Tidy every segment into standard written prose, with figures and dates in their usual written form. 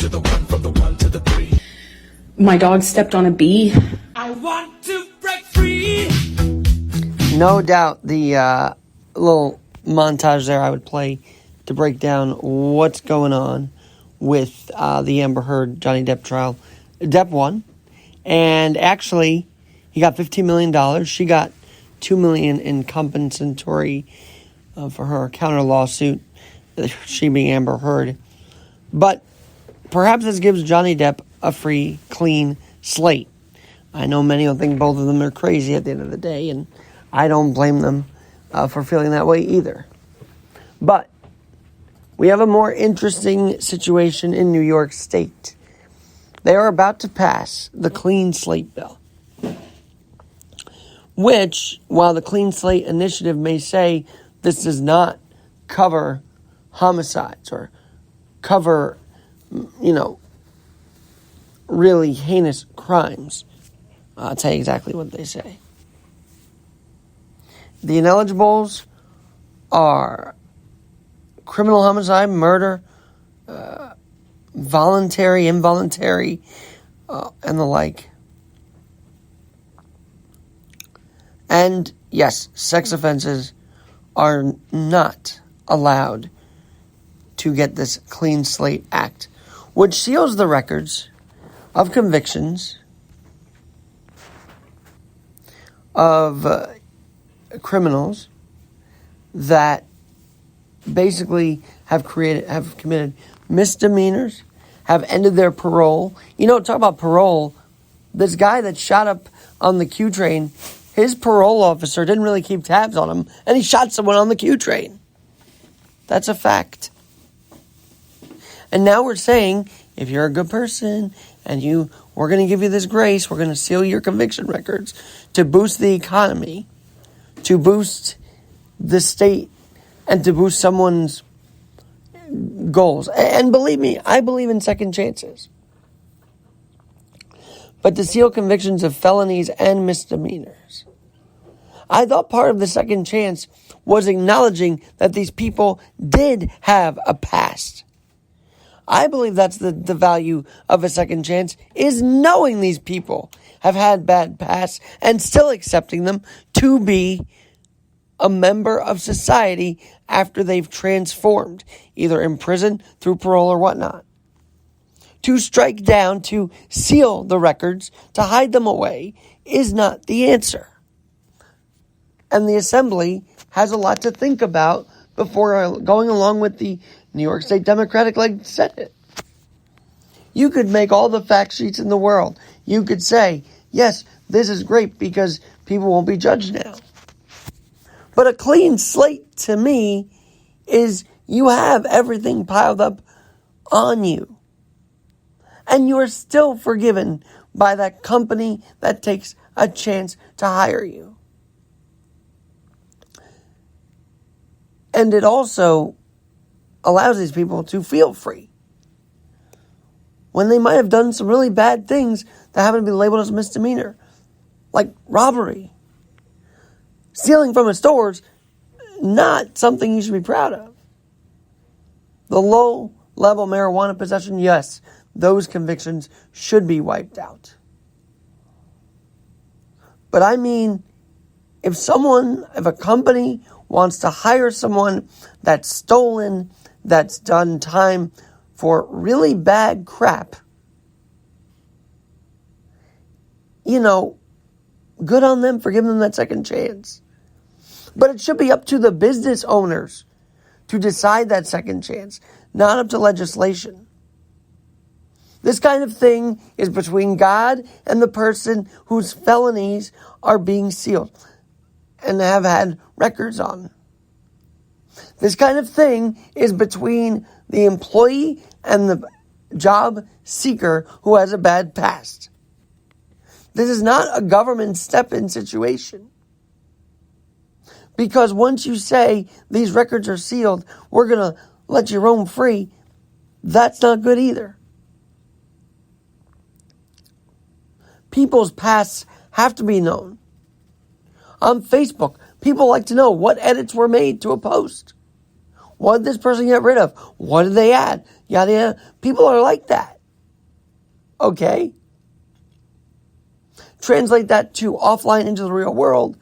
to the one, from the one to the three. My dog stepped on a bee. I want to break free. No doubt the little montage there I would play to break down what's going on with the Amber Heard Johnny Depp trial. Depp won, and actually he got $15 million. She got $2 million in compensatory for her counter lawsuit, she being Amber Heard. But perhaps this gives Johnny Depp a free, clean slate. I know many will think both of them are crazy at the end of the day, and I don't blame them for feeling that way either. But we have a more interesting situation in New York State. They are about to pass the Clean Slate Bill, which, while the Clean Slate Initiative may say this does not cover homicides or cover, really heinous crimes, I'll tell you exactly what they say. The ineligibles are criminal homicide, murder, voluntary, involuntary, and the like. And yes, sex offenses are not allowed to get this Clean Slate Act, which seals the records of convictions of criminals that basically have committed misdemeanors, have ended their parole. Talk about parole. This guy that shot up on the Q train, his parole officer didn't really keep tabs on him, and he shot someone on the Q train. That's a fact. And now we're saying, if you're a good person and we're going to give you this grace, we're going to seal your conviction records to boost the economy, to boost the state, and to boost someone's goals. And believe me, I believe in second chances. But to seal convictions of felonies and misdemeanors. I thought part of the second chance was acknowledging that these people did have a past. I believe that's the value of a second chance, is knowing these people have had bad pasts and still accepting them to be a member of society after they've transformed, either in prison, through parole, or whatnot. To strike down, to seal the records, to hide them away, is not the answer. And the Assembly has a lot to think about before going along with the New York State Democratic-led Senate. You could make all the fact sheets in the world. You could say, yes, this is great because people won't be judged now. But a clean slate, to me, is you have everything piled up on you. And you are still forgiven by that company that takes a chance to hire you. And it also allows these people to feel free when they might have done some really bad things that happen to be labeled as a misdemeanor, like robbery. Stealing from a store is not something you should be proud of. The low-level marijuana possession, yes, those convictions should be wiped out. But I mean, if a company wants to hire someone that's stolen, that's done time for really bad crap, good on them for giving them that second chance. But it should be up to the business owners to decide that second chance, not up to legislation. This kind of thing is between God and the person whose felonies are being sealed and have had records on. This kind of thing is between the employee and the job seeker who has a bad past. This is not a government step-in situation. Because once you say these records are sealed, we're going to let you roam free, that's not good either. People's pasts have to be known. On Facebook, people like to know what edits were made to a post. What did this person get rid of? What did they add? Yada, yada. People are like that. Okay? Translate that to offline into the real world.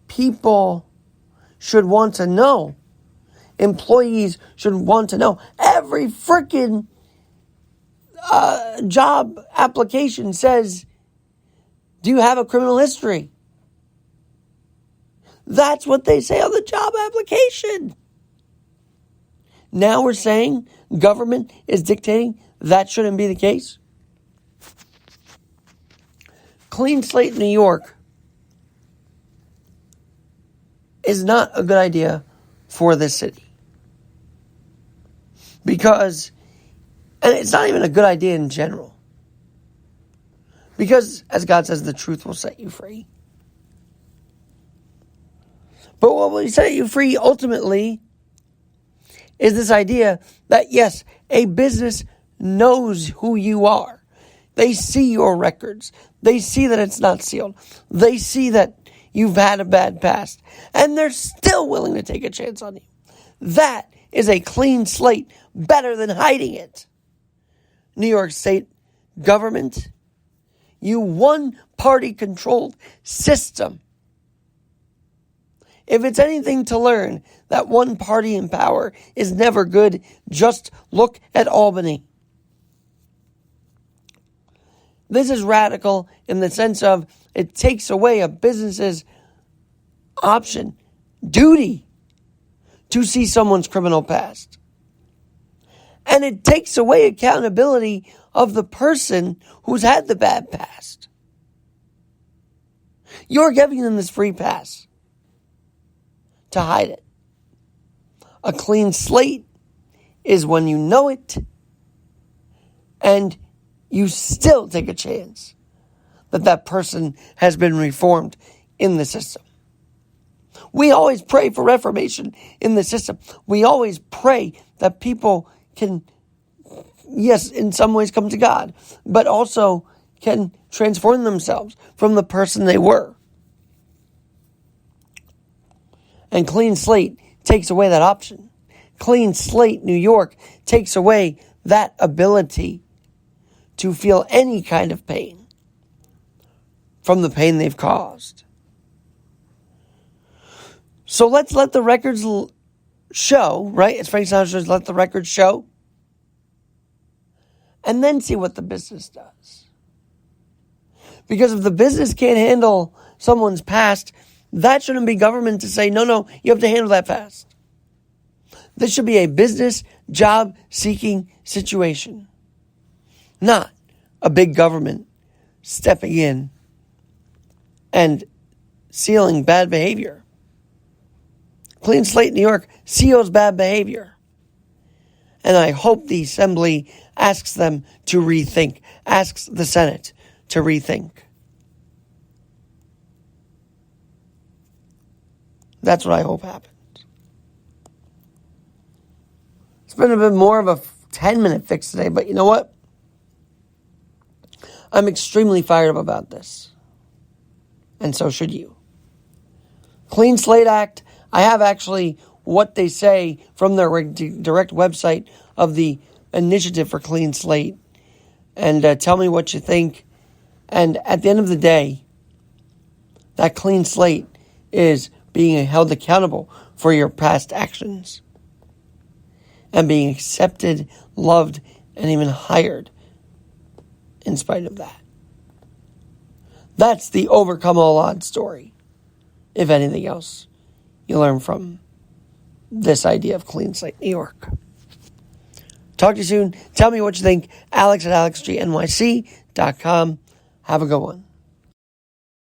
People should want to know. Employees should want to know. Every freaking job application says, do you have a criminal history? That's what they say on the job application. Now we're saying government is dictating that shouldn't be the case. Clean slate New York is not a good idea for this city. Because, and it's not even a good idea in general. Because, as God says, the truth will set you free. But what will set you free ultimately is this idea that, yes, a business knows who you are. They see your records. They see that it's not sealed. They see that you've had a bad past. And they're still willing to take a chance on you. That is a clean slate, better than hiding it. New York State government, you one-party controlled system. If it's anything to learn that one party in power is never good, just look at Albany. This is radical in the sense of it takes away a business's option, duty to see someone's criminal past. And it takes away accountability of the person who's had the bad past. You're giving them this free pass to hide it. A clean slate is when you know it and you still take a chance that that person has been reformed in the system. We always pray for reformation in the system. We always pray that people can, yes, in some ways come to God, but also can transform themselves from the person they were. And clean slate takes away that option. Clean slate New York takes away that ability to feel any kind of pain from the pain they've caused. So let's let the records show, right? As Frank Sinatra says, let the records show. And then see what the business does. Because if the business can't handle someone's past, that shouldn't be government to say, no, you have to handle that fast. This should be a business job-seeking situation. Not a big government stepping in and sealing bad behavior. Clean slate New York seals bad behavior. And I hope the Assembly asks them to rethink, asks the Senate to rethink. That's what I hope happens. It's been a bit more of a 10-minute fix today, but you know what? I'm extremely fired up about this. And so should you. Clean Slate Act. I have actually what they say from their direct website of the initiative for Clean Slate. And tell me what you think. And at the end of the day, that clean slate is being held accountable for your past actions. And being accepted, loved, and even hired in spite of that. That's the overcome all odds story. If anything else, you learn from this idea of Clean Slate New York. Talk to you soon. Tell me what you think. Alex at alexgnyc.com. Have a good one.